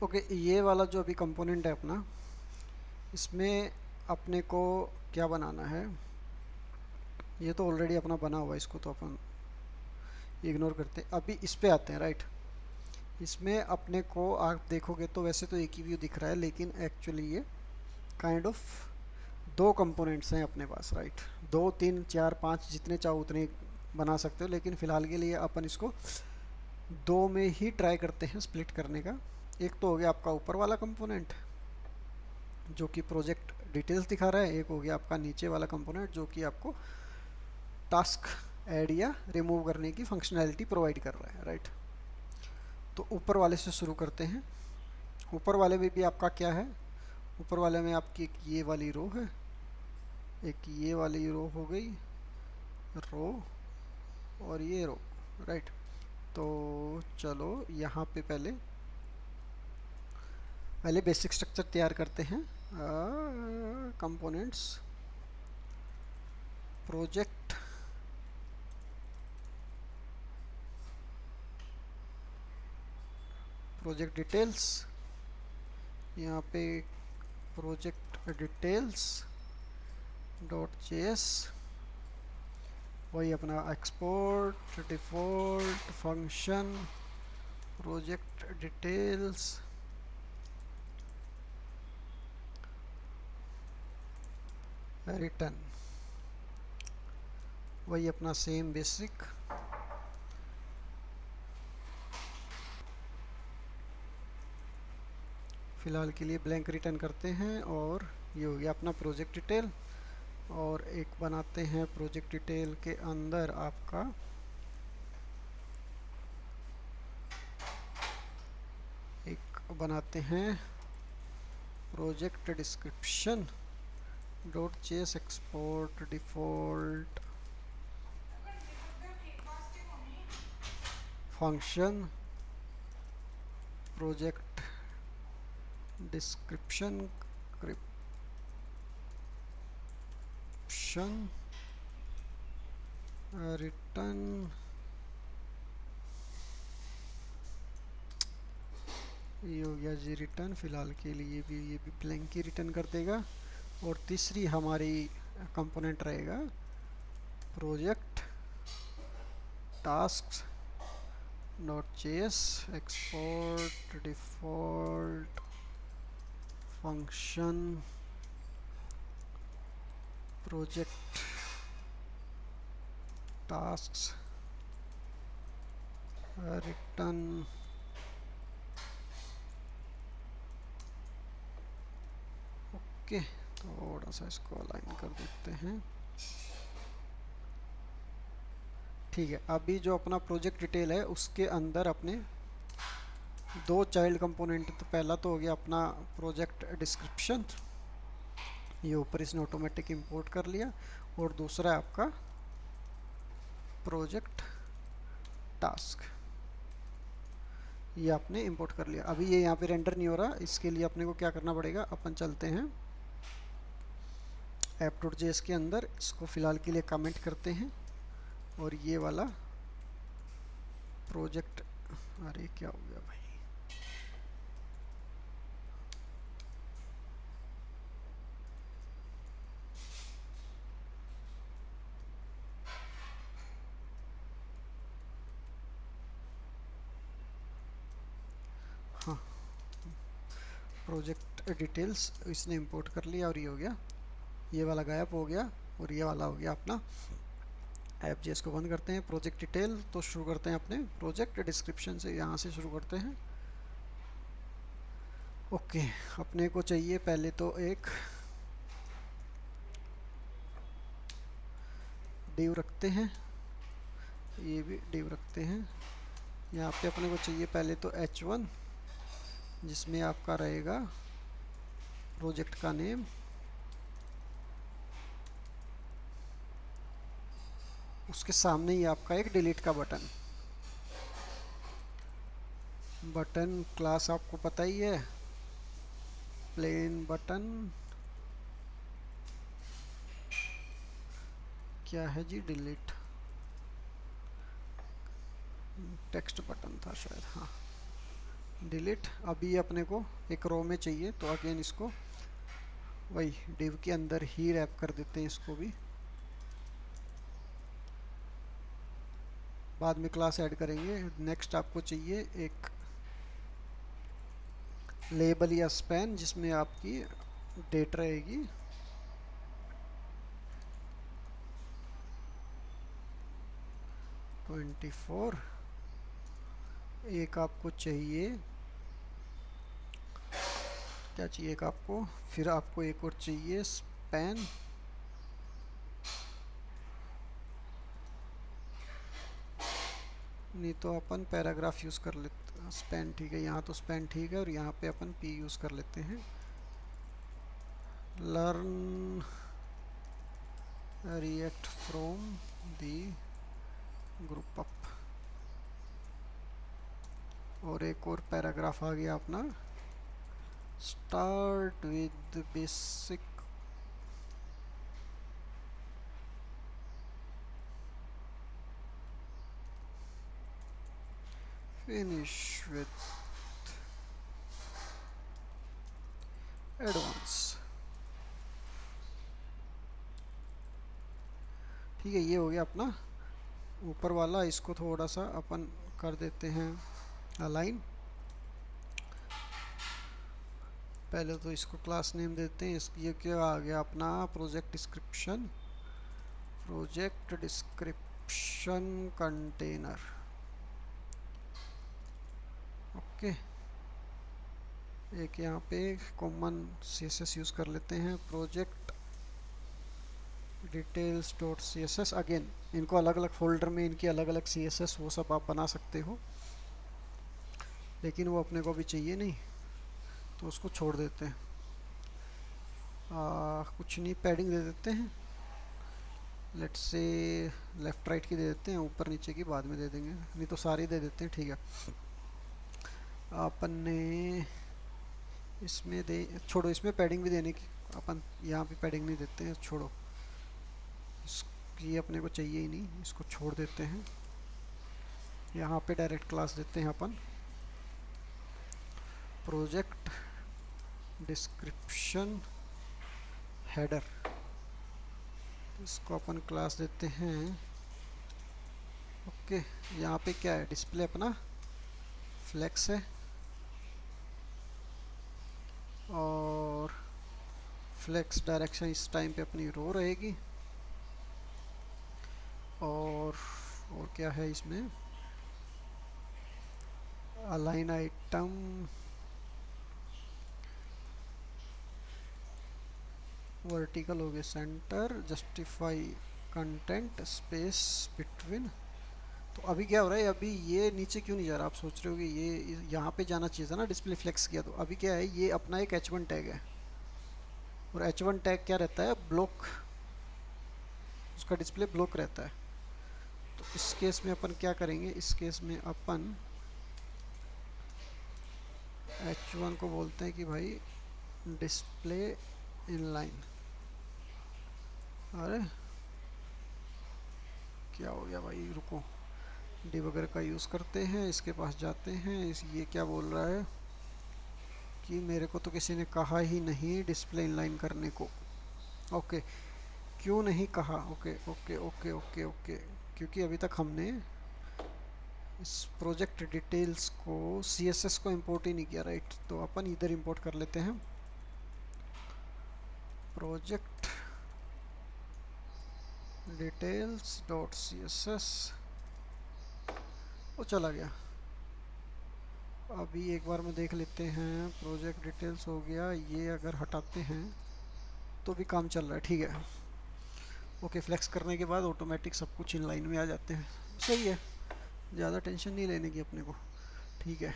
Okay, ये वाला जो अभी कंपोनेंट है अपना, इसमें अपने को क्या बनाना है। ये तो ऑलरेडी अपना बना हुआ है, इसको तो अपन इग्नोर करते हैं। अभी इस पे आते हैं, राइट। इसमें अपने को आप देखोगे तो वैसे तो एक ही व्यू दिख रहा है, लेकिन एक्चुअली ये काइंड ऑफ दो कंपोनेंट्स हैं अपने पास, राइट। दो तीन चार पाँच जितने चाहो उतने बना सकते हो, लेकिन फ़िलहाल के लिए अपन इसको दो में ही ट्राई करते हैं स्प्लिट करने का। एक तो हो गया आपका ऊपर वाला कंपोनेंट जो कि प्रोजेक्ट डिटेल्स दिखा रहा है, एक हो गया आपका नीचे वाला कंपोनेंट जो कि आपको टास्क ऐड या रिमूव करने की फंक्शनैलिटी प्रोवाइड कर रहा है, राइट। तो ऊपर वाले से शुरू करते हैं। ऊपर वाले में भी आपका क्या है, ऊपर वाले में आपकी एक ये वाली रो है, एक ये वाली रो हो गई रो, और ये रो, राइट। तो चलो यहाँ पे पहले पहले बेसिक स्ट्रक्चर तैयार करते हैं। कंपोनेंट्स, प्रोजेक्ट, प्रोजेक्ट डिटेल्स, यहाँ पे प्रोजेक्ट डिटेल्स डॉट जेएस, वही अपना export default function project details return, वही अपना सेम बेसिक। फ़िलहाल के लिए ब्लैंक रिटर्न करते हैं, और ये हो गया अपना प्रोजेक्ट डिटेल। और एक बनाते हैं प्रोजेक्ट डिटेल के अंदर आपका एक बनाते हैं project description dot JS export default function project description क्रिप्शन रिटर्न। ये हो गया जी रिटर्न। फ़िलहाल के लिए भी ये भी ब्लैंक ही रिटर्न कर देगा। और तीसरी हमारी कंपोनेंट रहेगा project task dot JS export default function project task return. Okay, थोड़ा सा इसको अलाइन कर देते हैं। ठीक है, अभी जो अपना प्रोजेक्ट डिटेल है उसके अंदर अपने दो चाइल्ड कंपोनेंट, तो पहला तो हो गया अपना प्रोजेक्ट डिस्क्रिप्शन, ये ऊपर इसने ऑटोमेटिक इंपोर्ट कर लिया। और दूसरा है आपका प्रोजेक्ट टास्क, ये आपने इंपोर्ट कर लिया। अभी ये यहाँ पे रेंडर नहीं हो रहा, इसके लिए अपने को क्या करना पड़ेगा, अपन चलते हैं app.js के अंदर, इसको फ़िलहाल के लिए कमेंट करते हैं। और ये वाला प्रोजेक्ट, अरे क्या हो गया भाई, हाँ, प्रोजेक्ट डिटेल्स इसने इंपोर्ट कर लिया, और ये हो गया, ये वाला गायब हो गया, और ये वाला हो गया अपना। app.js को बंद करते हैं। प्रोजेक्ट डिटेल तो शुरू करते हैं अपने प्रोजेक्ट डिस्क्रिप्शन से, यहाँ से शुरू करते हैं। ओके, अपने को चाहिए पहले तो एक डिव रखते हैं, ये भी डिव रखते हैं। यहाँ पे अपने को चाहिए पहले तो h1, जिसमें आपका रहेगा प्रोजेक्ट का नेम, उसके सामने ही आपका एक डिलीट का बटन। बटन क्लास आपको पता ही है, प्लेन बटन, क्या है जी, डिलीट टेक्स्ट बटन था शायद, हाँ डिलीट। अभी अपने को एक रो में चाहिए तो अगेन इसको वही डिव के अंदर ही रैप कर देते हैं इसको भी, बाद में क्लास ऐड करेंगे। नेक्स्ट आपको चाहिए एक लेबल या स्पैन जिसमें आपकी डेट रहेगी। Twenty four. एक आपको चाहिए, क्या चाहिए एक आपको, फिर आपको एक और चाहिए स्पैन। नहीं तो अपन पैराग्राफ यूज़ कर लेते, स्पैन ठीक है, यहाँ तो स्पैन ठीक है और यहाँ पे अपन पी यूज़ कर लेते हैं। Learn react from the group up, और एक और पैराग्राफ आ गया अपना, start with basic finish with advance. ठीक है, ये हो गया अपना ऊपर वाला। इसको थोड़ा सा अपन कर देते हैं अलाइन। पहले तो इसको क्लास नेम देते हैं। ये क्या आ गया अपना, project description, project description container. Okay, एक यहाँ पे कॉमन सीएसएस यूज़ कर लेते हैं, project details dot C S S. Again इनको अलग अलग फोल्डर में इनकी अलग अलग सीएसएस वो सब आप बना सकते हो, लेकिन वो अपने को भी चाहिए नहीं तो उसको छोड़ देते हैं। कुछ नहीं, पैडिंग दे देते हैं, लेट्स से लेफ़्ट राइट की दे देते हैं, ऊपर नीचे की बाद में दे देंगे, नहीं तो सारी दे देते हैं। ठीक है, अपन ने इसमें दे, छोड़ो इसमें पैडिंग भी देने की, अपन यहाँ पे पैडिंग नहीं देते हैं, छोड़ो ये अपने को चाहिए ही नहीं, इसको छोड़ देते हैं। यहाँ पे डायरेक्ट क्लास देते हैं अपन, प्रोजेक्ट डिस्क्रिप्शन हेडर, इसको अपन क्लास देते हैं। ओके, यहाँ पे क्या है, डिस्प्ले अपना फ्लेक्स है, और फ्लेक्स डायरेक्शन इस टाइम पे अपनी रो रहेगी, और क्या है इसमें, अलाइन आइटम, वर्टिकल हो गया centre, justify content space between. तो अभी क्या हो रहा है, अभी ये नीचे क्यों नहीं जा रहा, आप सोच रहे हो कि ये यहाँ पे जाना चाहिए था ना, डिस्प्ले फ्लेक्स किया। तो अभी क्या है, ये अपना एक h1 टैग है, और h1 टैग क्या रहता है, ब्लॉक, उसका डिस्प्ले ब्लॉक रहता है। तो इस केस में अपन क्या करेंगे, इस केस में अपन h1 को बोलते हैं कि भाई डिस्प्ले इनलाइन। अरे क्या हो गया भाई, रुको, डिबगर का यूज़ करते हैं, इसके पास जाते हैं। ये क्या बोल रहा है कि मेरे को तो किसी ने कहा ही नहीं डिस्प्ले इनलाइन करने को। ओके, क्यों नहीं कहा, okay okay okay okay okay, क्योंकि अभी तक हमने इस प्रोजेक्ट डिटेल्स को, सीएसएस को इंपोर्ट ही नहीं किया, राइट। तो अपन इधर इंपोर्ट कर लेते हैं, project details dot C S S, वो चला गया। अभी एक बार में देख लेते हैं, प्रोजेक्ट डिटेल्स हो गया, ये अगर हटाते हैं तो भी काम चल रहा है, ठीक है। ओके, फ्लेक्स करने के बाद ऑटोमेटिक सब कुछ इन लाइन में आ जाते हैं, सही है, ज़्यादा टेंशन नहीं लेने की अपने को। ठीक है,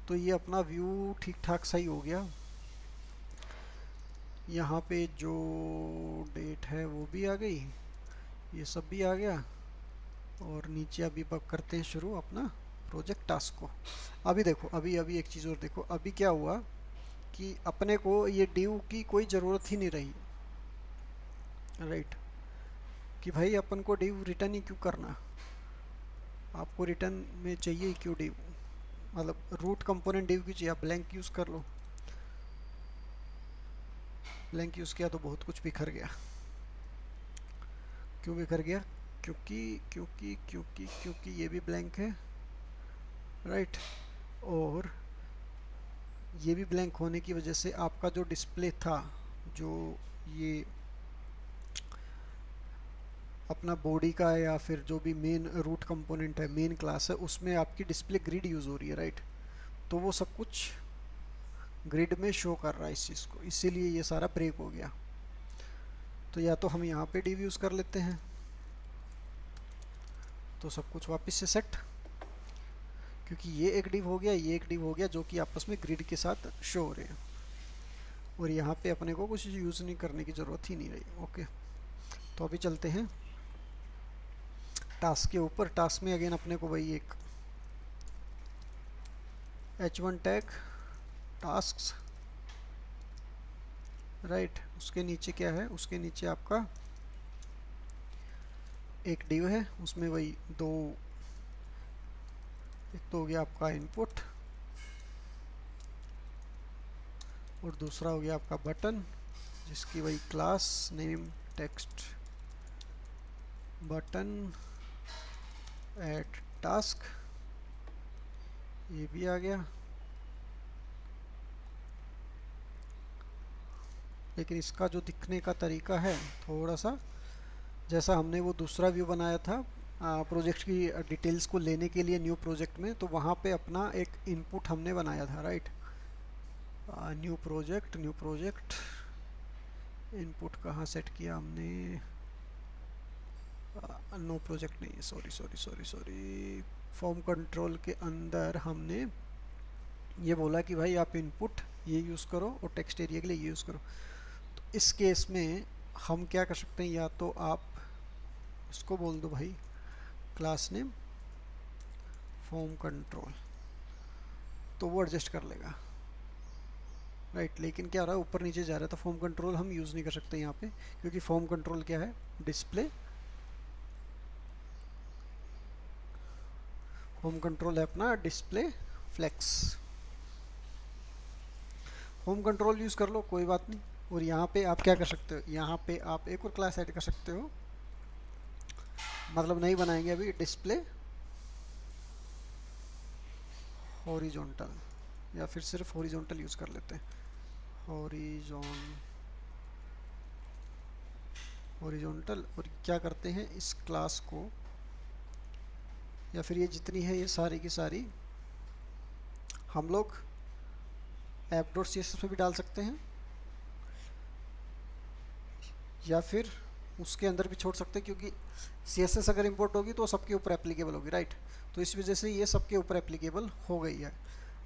तो ये अपना व्यू ठीक ठाक सही हो गया। यहाँ पे जो डेट है वो भी आ गई, ये सब भी आ गया, और नीचे अभी करते हैं शुरू अपना प्रोजेक्ट टास्क को। अभी देखो, अभी अभी एक चीज़ और देखो, अभी क्या हुआ कि अपने को ये डिव की कोई ज़रूरत ही नहीं रही, राइट। कि भाई अपन को डिव रिटर्न ही क्यों करना, आपको रिटर्न में चाहिए क्यों डिव, मतलब रूट कंपोनेंट डिव की चाहिए, आप ब्लैंक यूज़ कर लो। ब्लैंक यूज़ किया तो बहुत कुछ बिखर गया। क्यों बिखर गया? क्योंकि ये भी ब्लैंक है, राइट, और ये भी ब्लैंक होने की वजह से आपका जो डिस्प्ले था, जो ये अपना बॉडी का है या फिर जो भी मेन रूट कंपोनेंट है, मेन क्लास है, उसमें आपकी डिस्प्ले ग्रिड यूज़ हो रही है, राइट। तो वो सब कुछ ग्रिड में शो कर रहा है इस चीज़ को, इसीलिए ये सारा ब्रेक हो गया। तो या तो हम यहाँ पे डिव यूज़ कर लेते हैं, तो सब कुछ वापस से सेट, क्योंकि ये एक डिव हो गया, ये एक डिव हो गया, जो कि आपस में ग्रिड के साथ शो हो रहे हैं। और यहाँ पे अपने को कुछ यूज़ नहीं करने की ज़रूरत ही नहीं रही। ओके, तो अभी चलते हैं टास्क के ऊपर। टास्क में अगेन अपने को वही एक h1 टैग टास्क, राइट। उसके नीचे क्या है? उसके नीचे आपका एक डिव है, उसमें वही दो, एक तो हो गया आपका इनपुट और दूसरा हो गया आपका बटन, जिसकी वही class name text button at task, ये भी आ गया। लेकिन इसका जो दिखने का तरीका है थोड़ा सा, जैसा हमने वो दूसरा व्यू बनाया था प्रोजेक्ट की डिटेल्स को लेने के लिए न्यू प्रोजेक्ट में, तो वहाँ पे अपना एक इनपुट हमने बनाया था, राइट। न्यू प्रोजेक्ट इनपुट कहाँ सेट किया हमने? नो प्रोजेक्ट नहीं है, सॉरी। फॉर्म कंट्रोल के अंदर हमने ये बोला कि भाई आप इनपुट ये यूज़ करो और टेक्स्ट एरिया के लिए ये यूज़ करो। तो इस केस में हम क्या कर सकते हैं, या तो आप इसको बोल दो भाई क्लास नेम फॉर्म कंट्रोल, तो वो एडजस्ट कर लेगा, राइट। लेकिन क्या हो रहा है, ऊपर नीचे जा रहा है, तो फॉर्म कंट्रोल हम यूज़ नहीं कर सकते यहाँ पे, क्योंकि फॉर्म कंट्रोल क्या है? डिस्प्ले। होम कंट्रोल है अपना display flex. Home control use कर लो, कोई बात नहीं। और यहाँ पे आप क्या कर सकते हो, यहाँ पे आप एक और क्लास ऐड कर सकते हो, मतलब नहीं बनाएंगे अभी, डिस्प्ले हॉरिजॉन्टल, या फिर सिर्फ हॉरिजॉन्टल यूज़ कर लेते हैं, हॉरिजॉन्टल। और क्या करते हैं, इस क्लास को या फिर ये जितनी है ये सारी की सारी हम लोग app.css में भी डाल सकते हैं, या फिर उसके अंदर भी छोड़ सकते हैं, क्योंकि CSS अगर इंपोर्ट होगी तो सबके ऊपर एप्लीकेबल होगी, राइट। तो इस वजह से ये सबके ऊपर एप्लीकेबल हो गई है।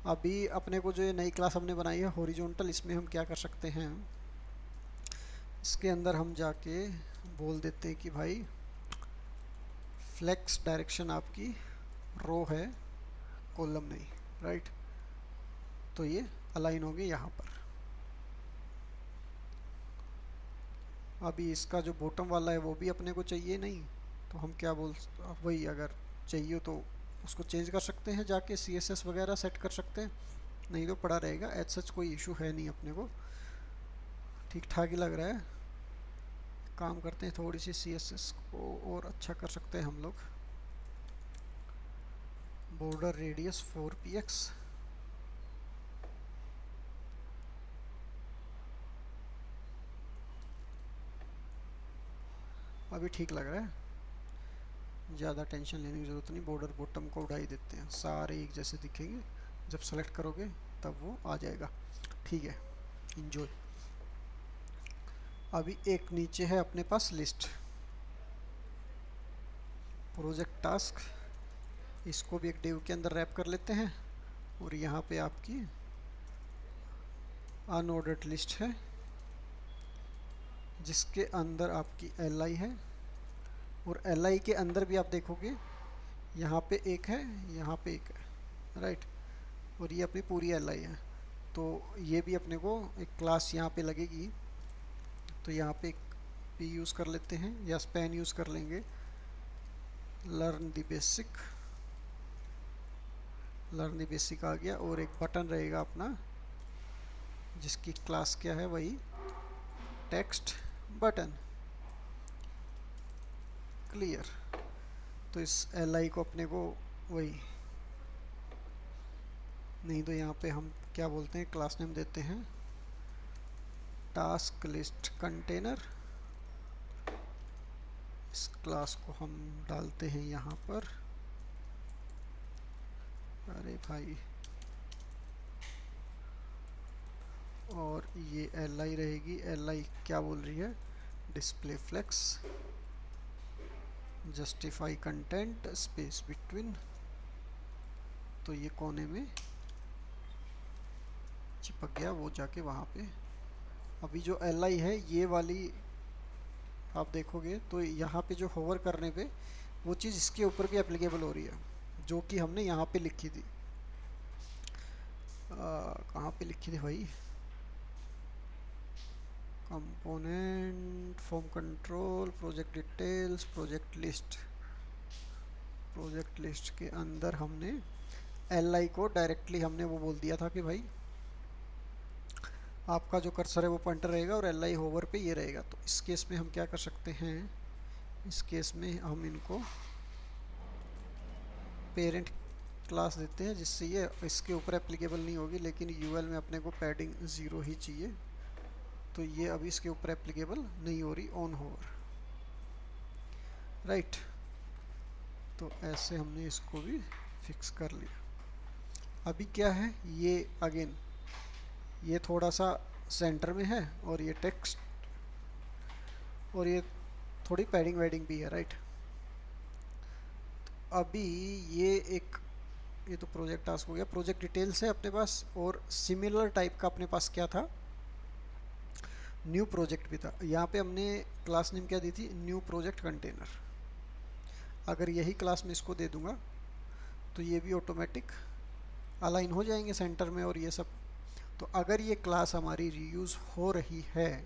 अभी अपने को जो ये नई क्लास हमने बनाई है हॉरिजॉन्टल, इसमें हम क्या कर सकते हैं, इसके अंदर हम जाके बोल देते हैं कि भाई फ्लेक्स डायरेक्शन आपकी रो है, कॉलम नहीं, राइट। तो ये अलाइन होगी यहाँ पर। अभी इसका जो बॉटम वाला है वो भी अपने को चाहिए नहीं, तो हम क्या वही अगर चाहिए तो उसको चेंज कर सकते हैं, जाके CSS वगैरह सेट कर सकते हैं, नहीं तो पड़ा रहेगा। एज सच कोई इशू है नहीं, अपने को ठीक ठाक ही लग रहा है। काम करते हैं, थोड़ी सी CSS को और अच्छा कर सकते हैं हम लोग। बॉर्डर रेडियस 4px, अभी ठीक लग रहा है, ज़्यादा टेंशन लेने की ज़रूरत नहीं। बॉर्डर बॉटम को उड़ा ही देते हैं, सारे एक जैसे दिखेंगे, जब सेलेक्ट करोगे तब वो आ जाएगा, ठीक है। इंजॉय। अभी एक नीचे है अपने पास लिस्ट, प्रोजेक्ट टास्क, इसको भी एक डिव के अंदर रैप कर लेते हैं। और यहाँ पे आपकी अनऑर्डर्ड लिस्ट है, जिसके अंदर आपकी li है, और li के अंदर भी आप देखोगे यहाँ पे एक है, यहाँ पे एक है, राइट। और ये अपनी पूरी li है, तो ये भी अपने को एक क्लास यहाँ पे लगेगी। तो यहाँ पे एक p यूज़ कर लेते हैं, या स्पैन यूज़ कर लेंगे, learn the basic learn the basic आ गया, और एक बटन रहेगा अपना जिसकी क्लास क्या है, वही टेक्स्ट बटन। क्लियर। तो इस एल को अपने को वही, नहीं तो यहाँ पे हम क्या बोलते हैं, क्लास नेम देते हैं टास्क लिस्ट कंटेनर। इस क्लास को हम डालते हैं यहाँ पर, अरे भाई, और ये एल आई रहेगी। एल आई क्या बोल रही है, display flex, justify content, space between. तो ये कोने में चिपक गया, वो जाके वहाँ पे। अभी जो एल आई है ये वाली आप देखोगे तो यहाँ पे जो होवर करने पे वो चीज़ इसके ऊपर भी एप्लीकेबल हो रही है, जो कि हमने यहाँ पे लिखी थी। कहाँ पे लिखी थी भाई, component, form control, project details, project list. Project list के अंदर हमने एल आई को डायरेक्टली हमने वो बोल दिया था कि भाई आपका जो कर्सर है वो पॉइंटर रहेगा और एल आई होवर पे ये रहेगा। तो इस केस में हम क्या कर सकते हैं, इस केस में हम इनको पेरेंट क्लास देते हैं, जिससे ये इसके ऊपर एप्लीकेबल नहीं होगी, लेकिन यूएल में अपने को पैडिंग 0 ही चाहिए। तो ये अभी इसके ऊपर एप्लीकेबल नहीं हो रही ऑन होवर, राइट। तो ऐसे हमने इसको भी फिक्स कर लिया। अभी क्या है, ये अगेन ये थोड़ा सा सेंटर में है, और ये टेक्स्ट, और ये थोड़ी पैडिंग वैडिंग भी है, राइट। अभी ये तो प्रोजेक्ट टास्क हो गया। प्रोजेक्ट डिटेल्स है अपने पास, और सिमिलर टाइप का अपने पास क्या था, न्यू प्रोजेक्ट भी था। यहाँ पे हमने क्लास नेम क्या दी थी, न्यू प्रोजेक्ट कंटेनर। अगर यही क्लास में इसको दे दूंगा तो ये भी ऑटोमेटिक अलाइन हो जाएंगे सेंटर में और ये सब। तो अगर ये क्लास हमारी रीयूज़ हो रही है,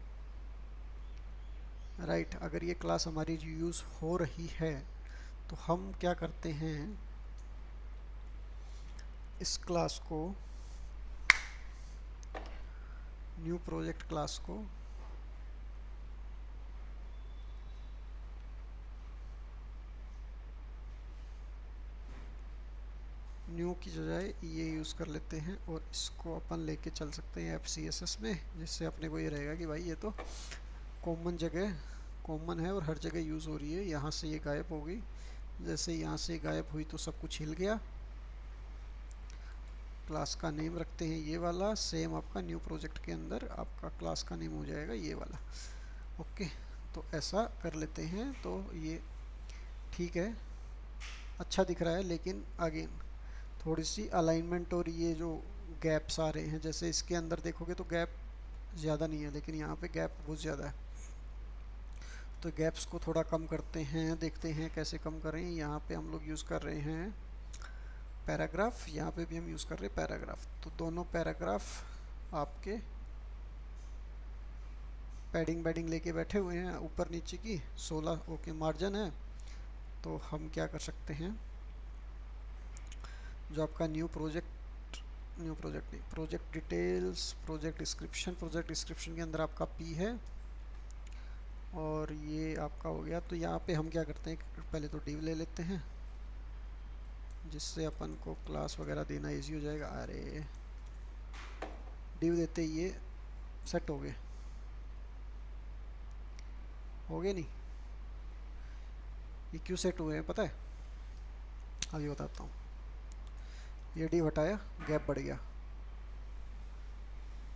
राइट, अगर ये क्लास हमारी रीयूज़ हो रही है तो हम क्या करते हैं, इस क्लास को, न्यू प्रोजेक्ट क्लास को न्यू की बजाय ये यूज़ कर लेते हैं, और इसको अपन लेके चल सकते हैं FCSS में, जिससे अपने को ये रहेगा कि भाई ये तो कॉमन जगह, कॉमन है और हर जगह यूज़ हो रही है। यहाँ से ये गायब हो गई, जैसे यहाँ से गायब हुई तो सब कुछ हिल गया। क्लास का नेम रखते हैं ये वाला, सेम आपका न्यू प्रोजेक्ट के अंदर आपका क्लास का नेम हो जाएगा ये वाला। ओके, तो ऐसा कर लेते हैं। तो ये ठीक है, अच्छा दिख रहा है, लेकिन अगेन थोड़ी सी अलाइनमेंट और ये जो गैप्स आ रहे हैं, जैसे इसके अंदर देखोगे तो गैप ज़्यादा नहीं है, लेकिन यहाँ पे गैप बहुत ज़्यादा है। तो गैप्स को थोड़ा कम करते हैं, देखते हैं कैसे कम करें। यहाँ पे हम लोग यूज़ कर रहे हैं पैराग्राफ, यहाँ पे भी हम यूज़ कर रहे हैं पैराग्राफ। तो दोनों पैराग्राफ आपके पैडिंग बैडिंग लेके बैठे हुए हैं, ऊपर नीचे की 16 ओके मार्जिन है। तो हम क्या कर सकते हैं, जो आपका न्यू प्रोजेक्ट नहीं, प्रोजेक्ट डिटेल्स, प्रोजेक्ट डिस्क्रिप्शन के अंदर आपका P है, और ये आपका हो गया। तो यहाँ पे हम क्या करते हैं, पहले तो div ले लेते हैं, जिससे अपन को क्लास वगैरह देना इजी हो जाएगा। अरे div देते ही ये सेट हो गए नहीं, ये क्यों सेट हुए हैं पता है, अभी बताता हूँ। ये div हटाया, गैप बढ़ गया।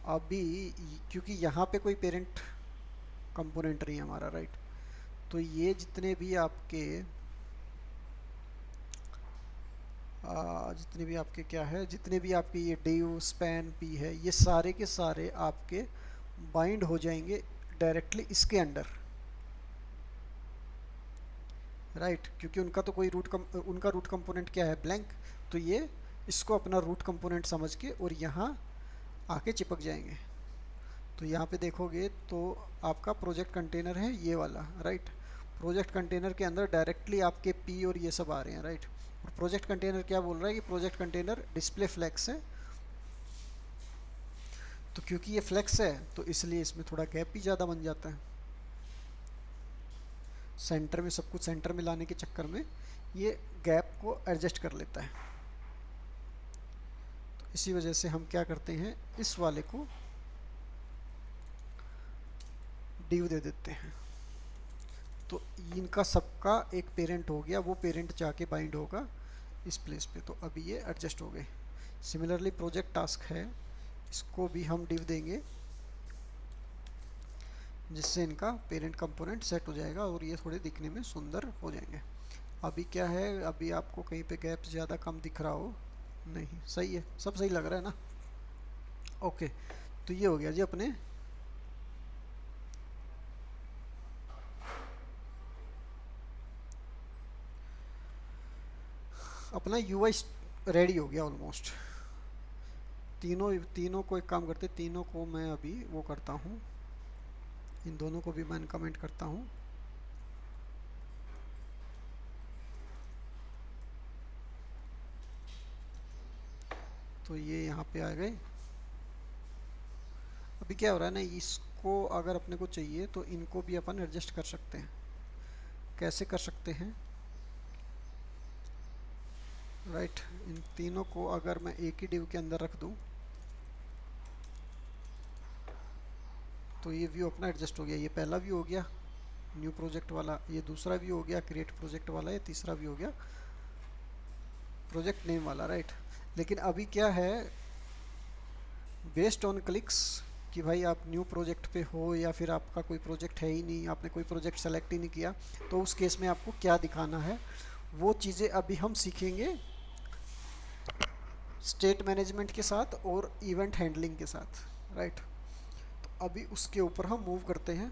अभी क्योंकि यहाँ पे कोई पेरेंट कंपोनेंट नहीं है हमारा, राइट, तो ये जितने भी आपके क्या है, जितने भी आपके ये div span p है, ये सारे के सारे आपके बाइंड हो जाएंगे डायरेक्टली इसके अंडर, राइट, क्योंकि उनका तो कोई उनका रूट कंपोनेंट क्या है, ब्लैंक। तो ये इसको अपना रूट कंपोनेंट समझ के और यहाँ आके चिपक जाएंगे। तो यहाँ पे देखोगे तो आपका प्रोजेक्ट कंटेनर है ये वाला, राइट। प्रोजेक्ट कंटेनर के अंदर डायरेक्टली आपके पी और ये सब आ रहे हैं, राइट। और प्रोजेक्ट कंटेनर क्या बोल रहा है कि प्रोजेक्ट कंटेनर डिस्प्ले फ्लेक्स है, तो क्योंकि ये फ्लेक्स है तो इसलिए इसमें थोड़ा गैप भी ज़्यादा बन जाता है। सेंटर में सब कुछ सेंटर में लाने के चक्कर में ये गैप को एडजस्ट कर लेता है। तो इसी वजह से हम क्या करते हैं, इस वाले को डिव दे देते हैं। तो इनका सबका एक पेरेंट हो गया, वो पेरेंट जाके बाइंड होगा इस प्लेस पे, तो अभी ये एडजस्ट हो गए। सिमिलरली प्रोजेक्ट टास्क है, इसको भी हम डिव देंगे जिससे इनका पेरेंट कंपोनेंट सेट हो जाएगा और ये थोड़े दिखने में सुंदर हो जाएंगे। अभी क्या है, अभी आपको कहीं पे गैप ज़्यादा कम दिख रहा हो, नहीं सही है, सब सही लग रहा है ना। ओके, तो ये हो गया जी अपने अपना यूआई रेडी हो गया ऑलमोस्ट। तीनों को एक काम करते, तीनों को मैं अभी वो करता हूँ, इन दोनों को भी मैं कमेंट करता हूँ। तो ये यहाँ पे आ गए। अभी क्या हो रहा है ना, इसको अगर अपने को चाहिए तो इनको भी अपन एडजस्ट कर सकते हैं। कैसे कर सकते हैं, राइट। इन तीनों को अगर मैं एक ही डिव के अंदर रख दूं तो ये व्यू अपना एडजस्ट हो गया। ये पहला व्यू हो गया न्यू प्रोजेक्ट वाला, ये दूसरा व्यू हो गया क्रिएट प्रोजेक्ट वाला, ये तीसरा व्यू हो गया प्रोजेक्ट नेम वाला, राइट। लेकिन अभी क्या है, बेस्ड ऑन क्लिक्स कि भाई आप न्यू प्रोजेक्ट पे हो या फिर आपका कोई प्रोजेक्ट है ही नहीं, आपने कोई प्रोजेक्ट सेलेक्ट ही नहीं किया, तो उस केस में आपको क्या दिखाना है वो चीज़ें अभी हम सीखेंगे स्टेट मैनेजमेंट के साथ और इवेंट हैंडलिंग के साथ, राइट। तो अभी उसके ऊपर हम मूव करते हैं।